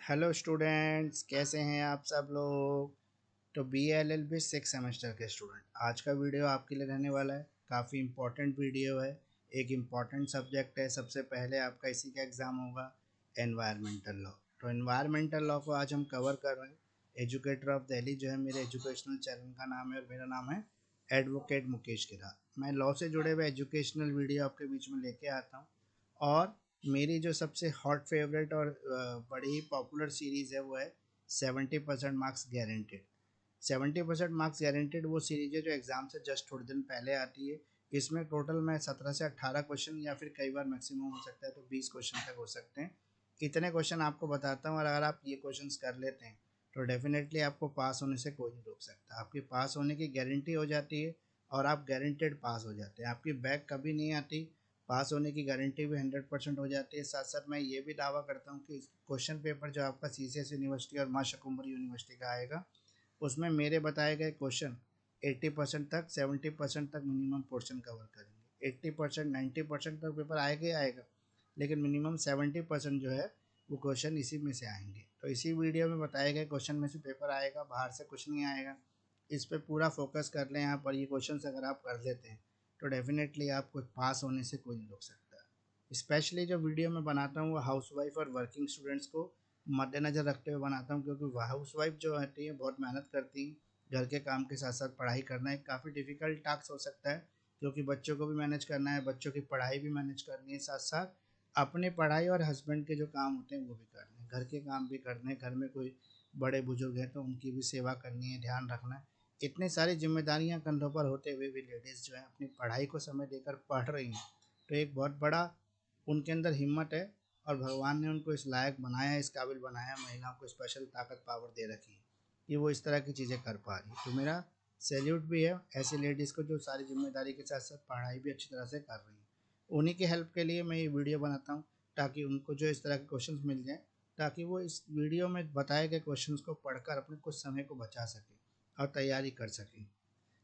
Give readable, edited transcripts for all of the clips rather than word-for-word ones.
Hello students, कैसे हैं आप सब लोग। तो B L L B six semester के स्टूडेंट, आज का वीडियो आपके लिए रहने वाला है। काफ़ी इम्पोर्टेंट वीडियो है। एक इम्पॉर्टेंट सब्जेक्ट है। सबसे पहले आपका इसी का एग्ज़ाम होगा, एनवायरमेंटल लॉ। तो एनवायरमेंटल लॉ को आज हम कवर कर रहे हैं। एजुकेटर ऑफ दिल्ली जो है मेरे एजुकेशनल चैनल का नाम है और मेरा नाम है एडवोकेट मुकेश किरार। मैं लॉ से जुड़े हुए एजुकेशनल वीडियो आपके बीच में लेके आता हूँ। और मेरी जो सबसे हॉट फेवरेट और बड़ी ही पॉपुलर सीरीज़ है वो है 70% मार्क्स गारंटेड। 70% मार्क्स गारंटेड वो सीरीज है जो एग्ज़ाम से जस्ट थोड़े दिन पहले आती है। इसमें टोटल मैं 17 से 18 क्वेश्चन या फिर कई बार मैक्सिमम हो सकता है तो 20 क्वेश्चन तक हो सकते हैं। इतने क्वेश्चन आपको बताता हूँ और अगर आप ये क्वेश्चन कर लेते हैं तो डेफिनेटली आपको पास होने से कोई नहीं रोक सकता। आपकी पास होने की गारंटी हो जाती है और आप गारंटेड पास हो जाते हैं। आपकी बैक कभी नहीं आती। पास होने की गारंटी भी 100% हो जाती है। साथ साथ मैं ये भी दावा करता हूँ कि क्वेश्चन पेपर जो आपका CCS यूनिवर्सिटी और माँ शकुम्भरी यूनिवर्सिटी का आएगा उसमें मेरे बताए गए क्वेश्चन 80% तक 70% तक मिनिमम पोर्शन कवर करेंगे। 80% 90% तक पेपर आएगा ही आएगा, लेकिन मिनिमम 70% जो है वो क्वेश्चन इसी में से आएंगे। तो इसी वीडियो में बताए गए क्वेश्चन में से पेपर आएगा, बाहर से कुछ नहीं आएगा। इस पर पूरा फोकस कर लें यहाँ पर। ये क्वेश्चन अगर आप कर लेते हैं तो डेफिनेटली आपको पास होने से कोई नहीं रोक सकता। स्पेशली जो वीडियो मैं बनाता हूँ वो हाउसवाइफ और वर्किंग स्टूडेंट्स को मद्देनज़र रखते हुए बनाता हूँ, क्योंकि हाउसवाइफ जो होती है बहुत मेहनत करती हैं। घर के काम के साथ साथ पढ़ाई करना एक काफ़ी डिफ़िकल्ट टास्क हो सकता है, क्योंकि बच्चों को भी मैनेज करना है, बच्चों की पढ़ाई भी मैनेज करनी है, साथ साथ अपने पढ़ाई और हस्बैंड के जो काम होते हैं वो भी करने हैं, घर के काम भी करने हैं। घर में कोई बड़े बुजुर्ग हैं तो उनकी भी सेवा करनी है, ध्यान रखना है। इतनी सारी जिम्मेदारियां कंधों पर होते हुए भी लेडीज़ जो है अपनी पढ़ाई को समय देकर पढ़ रही हैं। तो एक बहुत बड़ा उनके अंदर हिम्मत है और भगवान ने उनको इस लायक बनाया, इस काबिल बनाया, महिलाओं को स्पेशल ताकत पावर दे रखी है कि वो इस तरह की चीज़ें कर पा रही है। तो मेरा सैल्यूट भी है ऐसी लेडीज़ को जो सारी जिम्मेदारी के साथ साथ पढ़ाई भी अच्छी तरह से कर रही हैं। उन्हीं की हेल्प के लिए मैं ये वीडियो बनाता हूँ, ताकि उनको जो इस तरह के क्वेश्चंस मिल जाएँ, ताकि वो इस वीडियो में बताए गए क्वेश्चंस को पढ़कर अपने कुछ समय को बचा सकें और तैयारी कर सकें।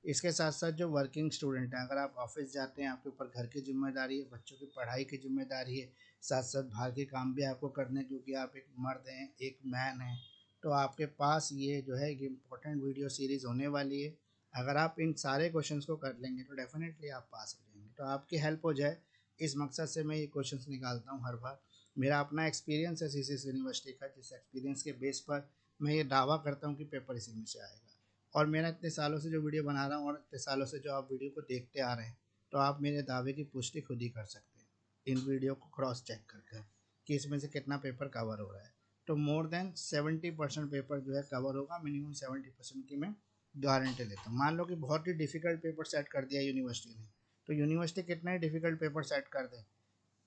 इसके साथ साथ जो वर्किंग स्टूडेंट हैं, अगर आप ऑफिस जाते हैं, आपके ऊपर घर की जिम्मेदारी है, बच्चों की पढ़ाई की जिम्मेदारी है, साथ साथ बाहर के काम भी आपको करने हैं, क्योंकि आप एक मर्द हैं, एक मैन हैं, तो आपके पास ये जो है एक इम्पोर्टेंट वीडियो सीरीज़ होने वाली है। अगर आप इन सारे क्वेश्चंस को कर लेंगे तो डेफिनेटली आप पास हो जाएंगे। तो आपकी हेल्प हो जाए इस मकसद से मैं ये क्वेश्चंस निकालता हूँ हर बार। मेरा अपना एक्सपीरियंस है CCS यूनिवर्सिटी का, जिस एक्सपीरियंस के बेस पर मैं ये दावा करता हूँ कि पेपर इसी में से आएगा। और मेरा इतने सालों से जो वीडियो बना रहा हूँ और इतने सालों से जो आप वीडियो को देखते आ रहे हैं, तो आप मेरे दावे की पुष्टि खुद ही कर सकते हैं इन वीडियो को क्रॉस चेक करके कि इसमें से कितना पेपर कवर हो रहा है। तो मोर देन 70% पेपर जो है कवर होगा। मिनिमम 70% की मैं गारंटी लेता हूँ। मान लो कि बहुत ही डिफिकल्ट पेपर सेट कर दिया यूनिवर्सिटी ने, तो यूनिवर्सिटी कितना ही डिफिकल्ट पेपर सेट कर दे,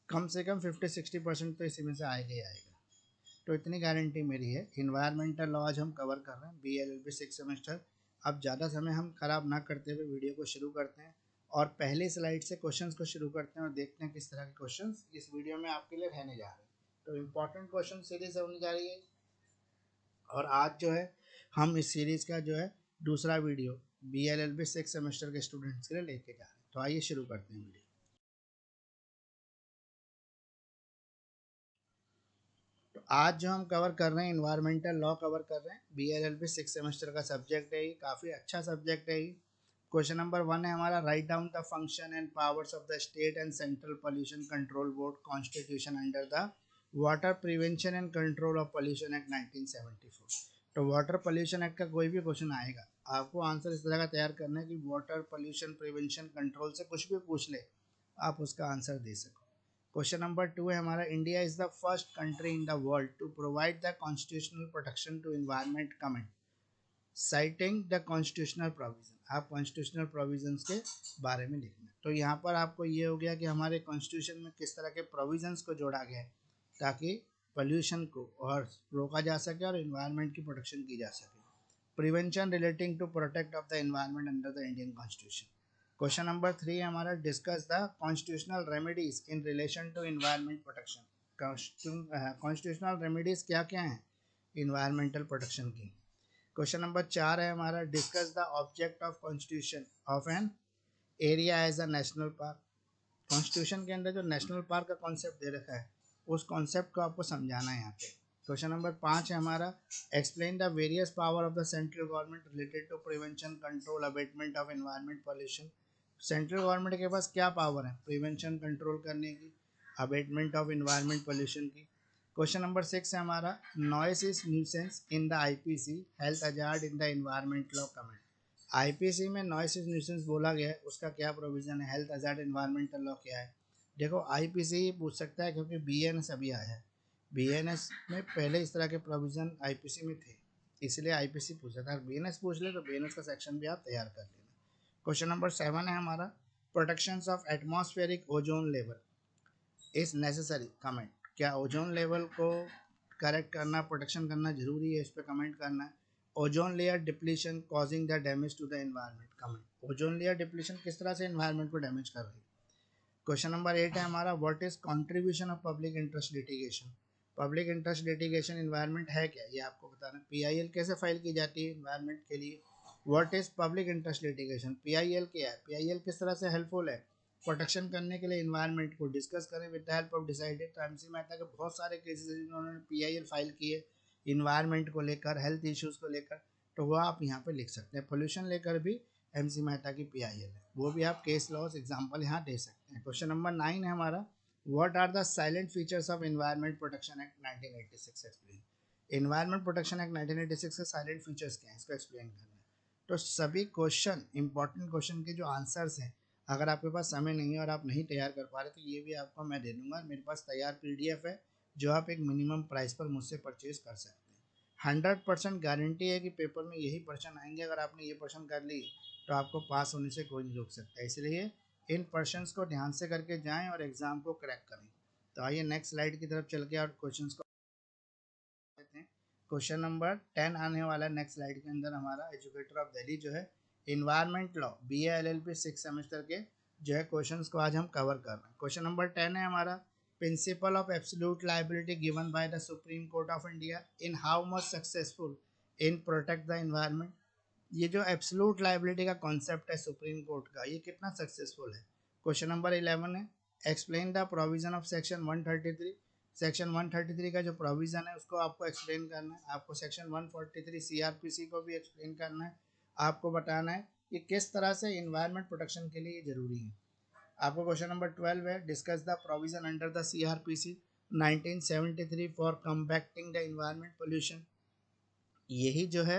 कम से कम 50-60% तो इसी में से आएगा ही आएगा। तो इतनी गारंटी मेरी है। इन्वायरमेंटल लॉ आज हम कवर कर रहे हैं, BLLB सिक्स सेमेस्टर। अब ज़्यादा समय हम खराब ना करते हुए वीडियो को शुरू करते हैं और पहली स्लाइड से क्वेश्चंस को शुरू करते हैं और देखते हैं किस तरह के क्वेश्चंस इस वीडियो में आपके लिए रहने जा रहे हैं। तो इम्पोर्टेंट क्वेश्चन सीरीज होने जा रही है और आज जो है हम इस सीरीज़ का जो है दूसरा वीडियो BLLB सिक्स सेमेस्टर के स्टूडेंट्स के लिए लेके जा रहे हैं। तो आइए शुरू करते हैं वीडियो। तो आज जो हम कवर कर रहे हैं इन्वायरमेंटल लॉ कवर कर रहे हैं। BLLB सिक्स सेमेस्टर का सब्जेक्ट है, ये काफ़ी अच्छा सब्जेक्ट है। ये क्वेश्चन नंबर 1 है हमारा, write down the function and powers of the state and central pollution control board constitution under the water prevention and control of pollution act 1974। तो वाटर पोल्यूशन एक्ट का कोई भी क्वेश्चन आएगा, आपको आंसर इस तरह का तैयार करना है कि वाटर पोल्यूशन प्रिवेंशन कंट्रोल से कुछ भी पूछ ले आप उसका आंसर दे सको। क्वेश्चन नंबर 2 है हमारा, India is the first country in the world to provide the constitutional protection to environment comment citing the constitutional provision. आप कॉन्स्टिट्यूशनल प्रोविजंस के बारे में लिखना है। तो यहाँ पर आपको ये हो गया कि हमारे कॉन्स्टिट्यूशन में किस तरह के प्रोविजंस को जोड़ा गया है ताकि पोल्यूशन को और रोका जा सके और इन्वायरमेंट की प्रोटेक्शन की जा सके। Prevention relating to protect of the environment under the Indian constitution. Question number 3 हमारा, discuss the constitutional remedies in relation to environment protection. Constitutional remedies क्या क्या हैं इन्वायरमेंटल प्रोटेक्शन की। क्वेश्चन नंबर 4 है हमारा, discuss the object of constitution of an area as a national park. Constitution के अंदर जो नेशनल पार्क का कॉन्सेप्ट दे रखा है उस कॉन्सेप्ट को आपको समझाना है यहाँ पे। क्वेश्चन नंबर 5 है हमारा, explain the various power of the central government related to prevention control abatement of environment pollution. Central government के पास क्या पावर है प्रिवेंशन कंट्रोल करने की, अबेटमेंट ऑफ एनवायरमेंट पॉल्यूशन की। क्वेश्चन नंबर 6 है हमारा, noise is nuisance in the IPC, health hazard in the environment law comment. IPC में नॉइस इज न्यूसेंस बोला गया है, उसका क्या प्रोविजन है, हेल्थ हजार्ड एनवायरमेंटल लॉ क्या है। देखो आईपीसी पूछ सकता है क्योंकि बीएनएस अभी आया है, बीएनएस में पहले इस तरह के प्रोविजन आईपीसी में थे, इसलिए आईपीसी पूछा था। बीएनएस पूछ ले तो बीएनएस का सेक्शन भी आप तैयार कर लेना। क्वेश्चन नंबर 7 है हमारा, protection of atmospheric ozone level is necessary comment. क्या ओजोन लेवल को करेक्ट करना, प्रोटेक्शन करना जरूरी है, इस पर कमेंट करना है। Ozone layer depletion causing the damage to the environment comment. Ozone layer depletion किस तरह से एनवायरनमेंट को डैमेज कर रही है। क्वेश्चन नंबर 8 है हमारा, what is contribution of public interest litigation. Public interest litigation environment है क्या, ये आपको बताना। पीआईएल कैसे फाइल की जाती है एनवायरनमेंट के लिए। What is public interest litigation, PIL क्या है, पीआईएल किस तरह से हेल्पफुल है प्रोटेक्शन करने के लिए एनवायरनमेंट को। डिस्कस करें with the help of decided. तो एमसी मेहता के बहुत सारे केसेस हैं जिन्होंने पीआईएल फाइल किए इन्वायरमेंट को लेकर, हेल्थ इश्यूज को लेकर, तो वो आप यहाँ पे लिख सकते हैं। पोल्यूशन लेकर भी एमसी मेहता की पीआईएल है, वो भी आप केस लॉस एग्जांपल यहाँ दे सकते हैं। क्वेश्चन नंबर 9 है हमारा, what are the silent features of environment protection act 1986 explain. Environment protection act 1986 के साइलेंट फीचर्स क्या हैं, इसको एक्सप्लेन करना है। तो सभी क्वेश्चन, इंपॉर्टेंट क्वेश्चन के जो आंसर्स हैं, अगर आपके पास समय नहीं है और आप नहीं तैयार कर पा रहे तो ये भी आपको मैं दे दूंगा, मेरे पास तैयार पीडीएफ है जो आप एक मिनिमम प्राइस पर मुझसे परचेज कर सकते हैं। 100% गारंटी है कि पेपर में यही पर्सन आएंगे, अगर आपने ये पर्सन कर ली तो आपको पास होने से कोई नहीं रोक सकता। इसलिए इन पर्सन्स को ध्यान से करके जाएं और एग्ज़ाम को क्रैक करें। तो आइए नेक्स्ट स्लाइड की तरफ चल के और क्वेश्चंस को लेते हैं। क्वेश्चन नंबर 10 आने वाला है नेक्स्ट स्लाइड के अंदर हमारा, एजुकेटर ऑफ दिल्ली जो है environment law B A L L P 6 semester के जो है क्वेश्चंस को आज हम कवर कर रहे हैं। क्वेश्चन नंबर 10 है हमारा, principle of absolute liability given by the supreme court of India in how much successful in protect the environment. ये जो एब्सोल्यूट लायबिलिटी का कॉन्सेप्ट है सुप्रीम कोर्ट का, ये कितना सक्सेसफुल है। क्वेश्चन नंबर 11 है, explain the provision of section 133। Section 133 का जो प्रोविजन है उसको आपको एक्सप्लेन करना है। आपको सेक्शन 143 सीआरपीसी को भी एक्सप्लेन करना है। आपको बताना है कि किस तरह से इन्वायरमेंट प्रोटेक्शन के लिए जरूरी है। आपको क्वेश्चन नंबर 12 है, discuss the provision under the CrPC 1973 for combating the environment pollution. यही जो है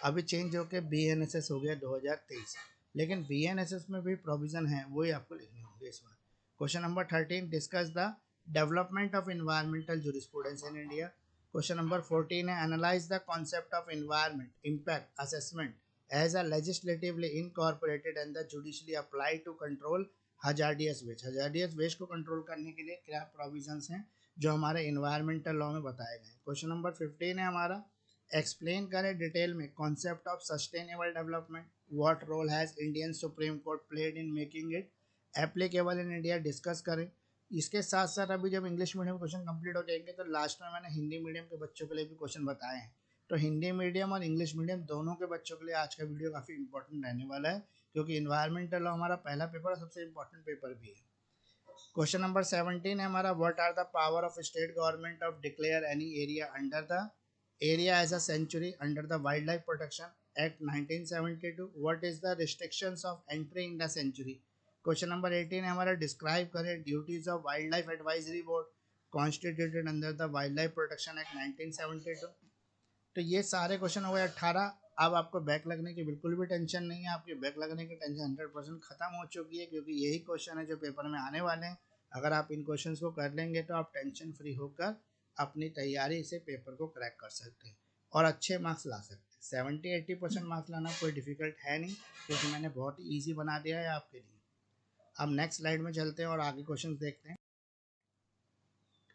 अभी चेंज होकर बीएनएसएस हो गया 2023, लेकिन बीएनएसएस में भी प्रोविजन है, वही आपको लिखने होंगे इस बार। Question number 13, discuss the development of environmental jurisprudence in India. Question number 14 है, analyze the concept of environment impact assessment as a legislatively incorporated and the judicially apply to control hazardous waste. Hazardous waste को control करने के लिए क्या provisions हैं जो हमारे environmental law में बताए गए हैं। क्वेश्चन नंबर 15 है हमारा, एक्सप्लेन करें डिटेल में concept of sustainable development, what role has Indian Supreme Court played in making it applicable in India, discuss करें। इसके साथ साथ अभी जब इंग्लिश मीडियम क्वेश्चन कंप्लीट हो जाएंगे तो लास्ट में मैंने हिंदी मीडियम के बच्चों के लिए भी क्वेश्चन बताए हैं। तो हिंदी मीडियम और इंग्लिश मीडियम दोनों के बच्चों के लिए आज का वीडियो काफ़ी इंपॉर्टेंट रहने वाला है, क्योंकि इन्वायरमेंटल लॉ हमारा पहला पेपर और सबसे इंपॉर्टेंट पेपर भी है। क्वेश्चन नंबर 17 है हमारा, what are the power of state government of declare any area under the area as a sanctuary under the wild life protection act 1972। What is the restrictions of entry in the sanctuary. Question number 18 है हमारा, describe करें duties of wild life advisory board constituted under the wild life protection act 1972। तो ये सारे question हो गए 18। अब आपको बैक लगने की बिल्कुल भी टेंशन नहीं है, आपकी बैक लगने की टेंशन 100% खत्म हो चुकी है, क्योंकि यही क्वेश्चन है जो पेपर में आने वाले हैं। अगर आप इन क्वेश्चंस को कर लेंगे तो आप टेंशन फ्री होकर अपनी तैयारी से पेपर को क्रैक कर सकते हैं और अच्छे मार्क्स ला सकते हैं। 70-80% मार्क्स लाना कोई डिफिकल्ट है नहीं, क्योंकि मैंने बहुत ही ईजी बना दिया है आपके लिए। अब नेक्स्ट स्लाइड में चलते हैं और आगे क्वेश्चन देखते हैं।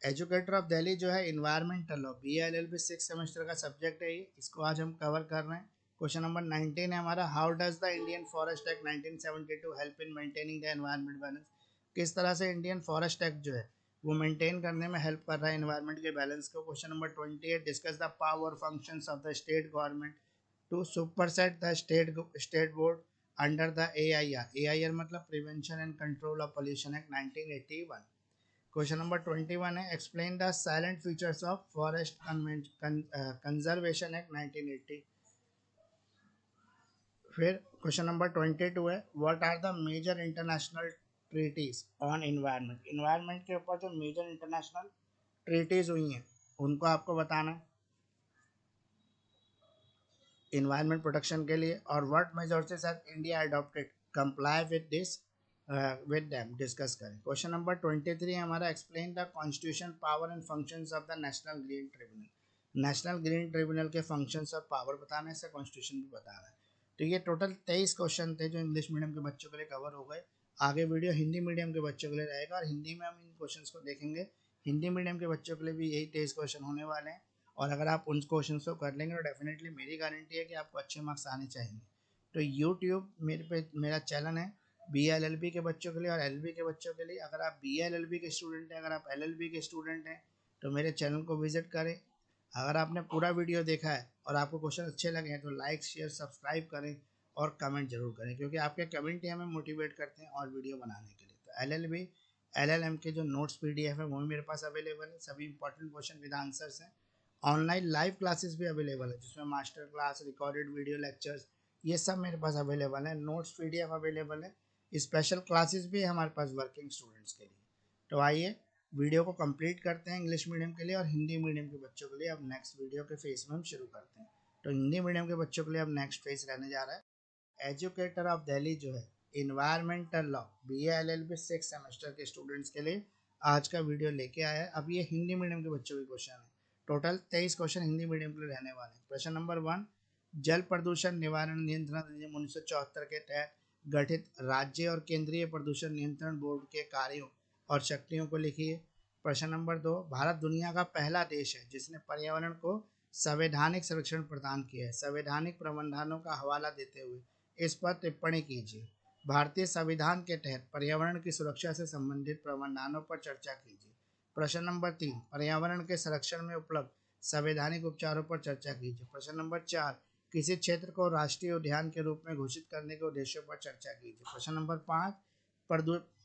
एजुकेटर ऑफ दिल्ली जो है environmental law B L L B 6 semester का सब्जेक्ट है ये, इसको आज हम कवर कर रहे हैं। क्वेश्चन नंबर 19 है हमारा, how does the Indian forest act 1972 help in maintaining the environment balance. किस तरह से इंडियन फॉरेस्ट एक्ट जो है वो मेंटेन करने में हेल्प कर रहा है एनवायरमेंट के बैलेंस को। Question number 28, discuss the power functions of the state government to supersede the state board under the A I R मतलब prevention and control of pollution act 1981। Question number 21 है explain the silent features of forest conservation act 1980। फिर question number 22 है what are the major international treaties on environment. Environment के ऊपर जो major international treaties हुई हैं उनको आपको बताना है इन्वायरमेंट प्रोटेक्शन के लिए, और what measures has India adopted comply with this with them discuss करें। क्वेश्चन नंबर 23 हमारा explain the constitution power and functions of the national green tribunal. National green tribunal के फंक्शंस और पावर बताना है, इसका कॉन्स्टिट्यूशन भी बताना है। तो ये टोटल 23 क्वेश्चन थे जो इंग्लिश मीडियम के बच्चों के लिए कवर हो गए। आगे वीडियो हिंदी मीडियम के बच्चों के लिए रहेगा और हिंदी में हम इन क्वेश्चंस को देखेंगे। हिंदी मीडियम के बच्चों के लिए भी यही 23 क्वेश्चन होने वाले हैं, और अगर आप उन क्वेश्चन को कर लेंगे तो डेफिनेटली मेरी गारंटी है कि आपको अच्छे मार्क्स आने चाहिए। तो यूट्यूब मेरा चैनल है BLLB के बच्चों के लिए और LLB के बच्चों के लिए। अगर आप BLLB के स्टूडेंट हैं, अगर आप LLB के स्टूडेंट हैं तो मेरे चैनल को विजिट करें। अगर आपने पूरा वीडियो देखा है और आपको क्वेश्चन अच्छे लगे हैं तो लाइक शेयर सब्सक्राइब करें और कमेंट जरूर करें, क्योंकि आपके कमेंट ही हमें मोटिवेट करते हैं और वीडियो बनाने के लिए। तो LLB LLM के जो नोट्स PDF है वो भी मेरे पास अवेलेबल है, सभी इंपॉर्टेंट क्वेश्चन विद आंसर्स हैं। ऑनलाइन लाइव क्लासेस भी अवेलेबल है जिसमें master class, recorded video lectures, ये सब मेरे पास अवेलेबल है। नोट्स PDF अवेलेबल है, स्पेशल क्लासेस भी है हमारे पास वर्किंग स्टूडेंट्स के लिए। तो आइए वीडियो को कंप्लीट करते हैं इंग्लिश मीडियम के लिए और हिंदी मीडियम के बच्चों के लिए। अब नेक्स्ट वीडियो के फेज में हम शुरू करते हैं। तो हिंदी मीडियम के बच्चों के लिए अब नेक्स्ट फेज रहने जा रहा है एजुकेटर ऑफ दिल्ली जो है इन्वायरमेंटल लॉ BLLB 6 सेमेस्टर के स्टूडेंट्स के लिए आज का वीडियो लेके आया है। अब ये हिंदी मीडियम के बच्चों के क्वेश्चन है। टोटल 23 क्वेश्चन हिंदी मीडियम के लिए रहने वाले हैं। क्वेश्चन नंबर 1, जल प्रदूषण निवारण नियंत्रण अधिनियम 1974 के तहत गठित राज्य और केंद्रीय प्रदूषण नियंत्रण बोर्ड के कार्यों और शक्तियों को लिखिए। प्रश्न नंबर 2, भारत दुनिया का पहला देश है जिसने पर्यावरण को संवैधानिक संरक्षण प्रदान किया है। संवैधानिक प्रावधानों का हवाला देते हुए इस पर टिप्पणी कीजिए। भारतीय संविधान के तहत पर्यावरण की सुरक्षा से संबंधित प्रावधानों पर चर्चा कीजिए। प्रश्न नंबर 3, पर्यावरण के संरक्षण में उपलब्ध संवैधानिक उपचारों पर चर्चा कीजिए। प्रश्न नंबर 4, किसी क्षेत्र को राष्ट्रीय उद्यान के रूप में घोषित करने के उद्देश्यों पर चर्चा कीजिए। प्रश्न नंबर 5,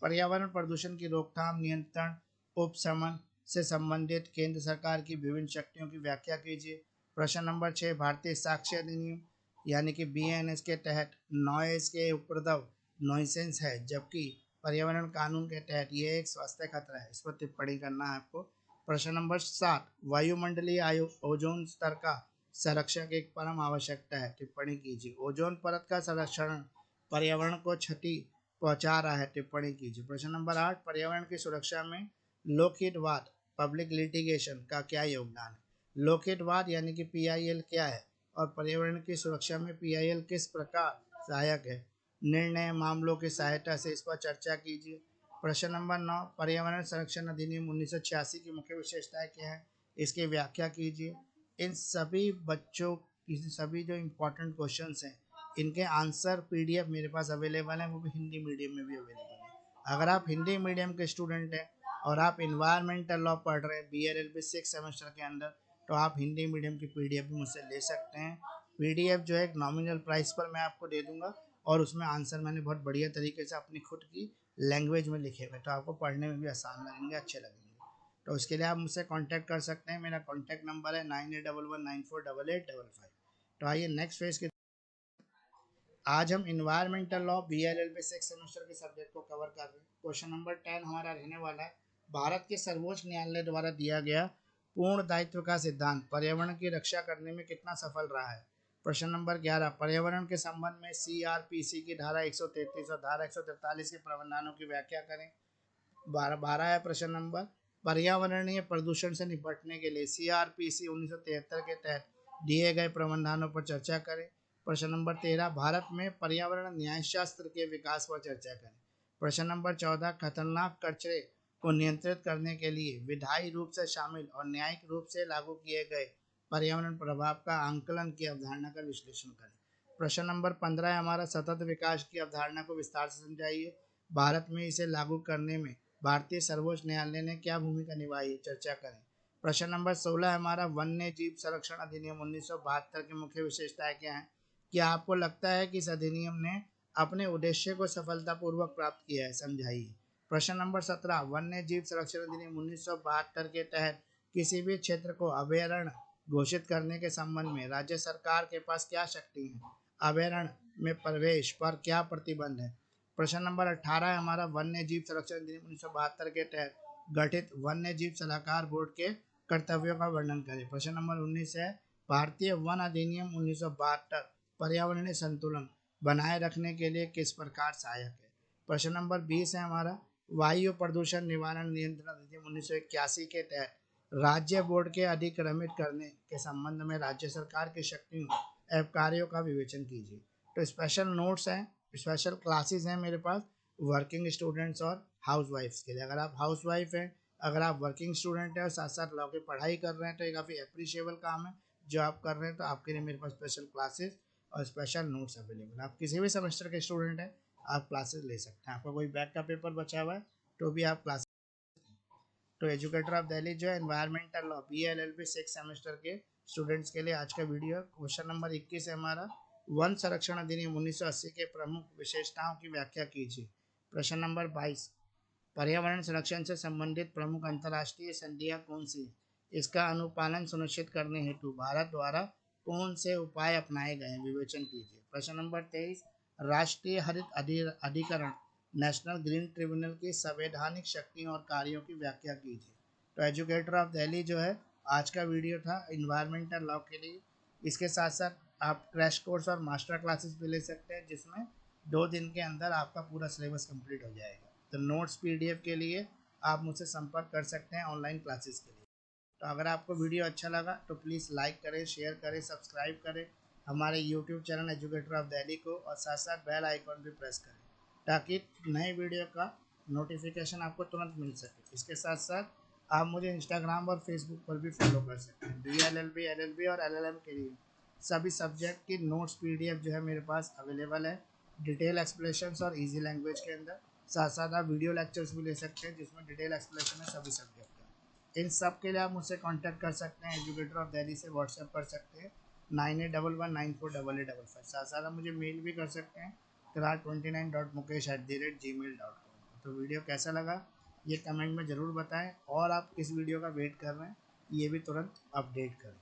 पर्यावरण प्रदूषण की रोकथाम, नियंत्रण, उपशमन से संबंधित केंद्र सरकार की विभिन्न शक्तियों की व्याख्या कीजिए। प्रश्न नंबर 6, भारतीय साक्ष्य अधिनियम यानी कि BNS के तहत नॉइज के उपद्रव नॉइसेंस है, जबकि पर्यावरण कानून के तहत ये एक स्वास्थ्य खतरा है। इस पर टिप्पणी करना है आपको। प्रश्न नंबर 7, वायुमंडलीय ओजोन स्तर का संरक्षण एक परम आवश्यकता है। टिप्पणी कीजिए। ओजोन परत का संरक्षण पर्यावरण को क्षति पहुंचा रहा है। टिप्पणी कीजिए। प्रश्न नंबर 8, पर्यावरण की सुरक्षा में लोकहितवाद पब्लिक लिटिगेशन का क्या योगदान है। लोकहितवाद यानी कि PIL क्या है और पर्यावरण की सुरक्षा में PIL किस प्रकार सहायक है। निर्णय मामलों की सहायता से इस पर चर्चा कीजिए। प्रश्न नंबर 9, पर्यावरण संरक्षण अधिनियम 1986 की मुख्य विशेषताएं क्या है, इसकी व्याख्या कीजिए। इन सभी बच्चों की सभी जो इम्पोर्टेंट क्वेश्चंस हैं इनके आंसर PDF मेरे पास अवेलेबल हैं, वो भी हिंदी मीडियम में भी अवेलेबल है। अगर आप हिंदी मीडियम के स्टूडेंट हैं और आप इन्वायरमेंटल लॉ पढ़ रहे हैं BLLB 6 सेमेस्टर के अंदर, तो आप हिंदी मीडियम की PDF भी मुझसे ले सकते हैं। PDF जो है एक नॉमिनल प्राइस पर मैं आपको दे दूंगा और उसमें आंसर मैंने बहुत बढ़िया तरीके से अपनी खुद की लैंग्वेज में लिखे हुए, तो आपको पढ़ने में भी आसान लगेंगे, अच्छे लगेंगे। तो उसके लिए आप मुझसे कांटेक्ट कर सकते हैं। मेरा कांटेक्ट नंबर है 9811948855। तो आइए नेक्स्ट फेज के आज हम इन्वायरमेंटल लॉ BLLB 6 सेमेस्टर के सब्जेक्ट को कवर कर रहे हैं। क्वेश्चन नंबर 10 हमारा रहने वाला है भारत के सर्वोच्च न्यायालय द्वारा दिया गया पूर्ण दायित्व का सिद्धांत पर्यावरण की रक्षा करने में कितना सफल रहा है। प्रश्न नंबर 11, पर्यावरण के संबंध में CRPC की धारा 133 और धारा 143 के प्रावधानों की व्याख्या करें। 12 है प्रश्न नंबर, पर्यावरणीय प्रदूषण से निपटने के लिए CRPC 1973 के तहत दिए गए प्रावधानों पर चर्चा करें। प्रश्न नंबर 13, भारत में पर्यावरण न्यायशास्त्र के विकास पर चर्चा करें। प्रश्न नंबर 14, खतरनाक कचरे को नियंत्रित करने के लिए विधायी रूप से शामिल और न्यायिक रूप से लागू किए गए पर्यावरण प्रभाव का आंकलन की अवधारणा का विश्लेषण करें। प्रश्न नंबर 15 है हमारा सतत विकास की अवधारणा को विस्तार से समझाइए। भारत में इसे लागू करने में भारतीय सर्वोच्च न्यायालय ने क्या भूमिका निभाई, चर्चा करें। प्रश्न नंबर 16 हमारा वन्य जीव संरक्षण अधिनियम 1972 की मुख्य विशेषताएं क्या है। क्या आपको लगता है कि इस अधिनियम ने अपने उद्देश्य को सफलतापूर्वक प्राप्त किया है, समझाइए। प्रश्न नंबर 17, वन्य जीव संरक्षण अधिनियम 1972 के तहत किसी भी क्षेत्र को अभयारण्य घोषित करने के संबंध में राज्य सरकार के पास क्या शक्ति है? अभयारण्य में प्रवेश पर क्या प्रतिबंध है? प्रश्न नंबर 18 है हमारा, वन्य जीव संरक्षण अधिनियम 1972 के तहत गठित वन्य जीव सलाहकार बोर्ड के कर्तव्यों का वर्णन करें। प्रश्न नंबर 19 है, भारतीय वन अधिनियम 1972 पर्यावरणीय संतुलन बनाए रखने के लिए किस प्रकार सहायक है? प्रश्न नंबर 20 है हमारा, वायु प्रदूषण निवारण नियंत्रण अधिनियम 1981 के तहत राज्य बोर्ड के अधिक्रमित करने के संबंध में राज्य सरकार की शक्तियों एवं कार्यों का विवेचन कीजिए। तो स्पेशल नोट्स हैं, स्पेशल क्लासेस हैं मेरे पास वर्किंग स्टूडेंट्स और हाउस वाइफ्स के लिए। अगर आप हाउस वाइफ हैं, अगर आप वर्किंग स्टूडेंट हैं और साथ साथ लॉ की पढ़ाई कर रहे हैं तो ये काफ़ी अप्रिशिएबल काम है जो आप कर रहे हैं। तो आपके लिए मेरे पास स्पेशल क्लासेस और स्पेशल नोट्स अवेलेबल है। आप किसी भी सेमेस्टर के स्टूडेंट हैं, आप क्लासेस ले सकते हैं। आपका कोई बैक का पेपर बचा हुआ है तो भी आप क्लास। तो एजुकेटर ऑफ दिल्ली जो है एनवायरमेंटल लॉ BLLB 6 सेमेस्टर के स्टूडेंट्स के लिए आज का वीडियो। क्वेश्चन नंबर 21 है हमारा, वन संरक्षण अधिनियम 1980 के प्रमुख विशेषताओं की व्याख्या कीजिए। प्रश्न नंबर 22, पर्यावरण संरक्षण से संबंधित प्रमुख अंतर्राष्ट्रीय संधियां कौन सी? इसका अनुपालन सुनिश्चित करने हेतु भारत द्वारा कौन से उपाय अपनाए गए हैं? विवेचन कीजिए। प्रश्न नंबर 23, राष्ट्रीय हरित अधिकरण नेशनल ग्रीन ट्रिब्यूनल की संवैधानिक शक्तियों और कार्यों की व्याख्या कीजिए। तो एजुकेटर ऑफ दिल्ली जो है आज का वीडियो था इन्वायरमेंटल लॉ के लिए। इसके साथ साथ आप क्रैश कोर्स और मास्टर क्लासेस भी ले सकते हैं जिसमें 2 दिन के अंदर आपका पूरा सिलेबस कंप्लीट हो जाएगा। तो नोट्स PDF के लिए आप मुझसे संपर्क कर सकते हैं ऑनलाइन क्लासेस के लिए। तो अगर आपको वीडियो अच्छा लगा तो प्लीज़ लाइक करें, शेयर करें, सब्सक्राइब करें हमारे YouTube channel educator of Delhi को और साथ साथ बेल आइकॉन भी प्रेस करें ताकि नए वीडियो का नोटिफिकेशन आपको तुरंत मिल सके। इसके साथ साथ आप मुझे इंस्टाग्राम और फेसबुक पर भी फॉलो कर सकते हैं। BLLB, LLB और LLM के लिए सभी सब्जेक्ट की नोट्स PDF जो है मेरे पास अवेलेबल है डिटेल एक्सप्लेनेशंस और इजी लैंग्वेज के अंदर। साथ साथ आप वीडियो लेक्चर्स भी ले सकते हैं जिसमें डिटेल एक्सप्लेनेशन है सभी सब्जेक्ट का। इन सब के लिए आप मुझसे कांटेक्ट कर सकते हैं, एजुकेटर ऑफ दिल्ली से व्हाट्सएप कर सकते हैं 9811948855। साथ साथ आप मुझे मेल भी कर सकते हैं kirar29.mukesh@gmail.com। तो वीडियो कैसा लगा ये कमेंट में ज़रूर बताएं और आप किस वीडियो का वेट कर रहे हैं ये भी तुरंत अपडेट करें।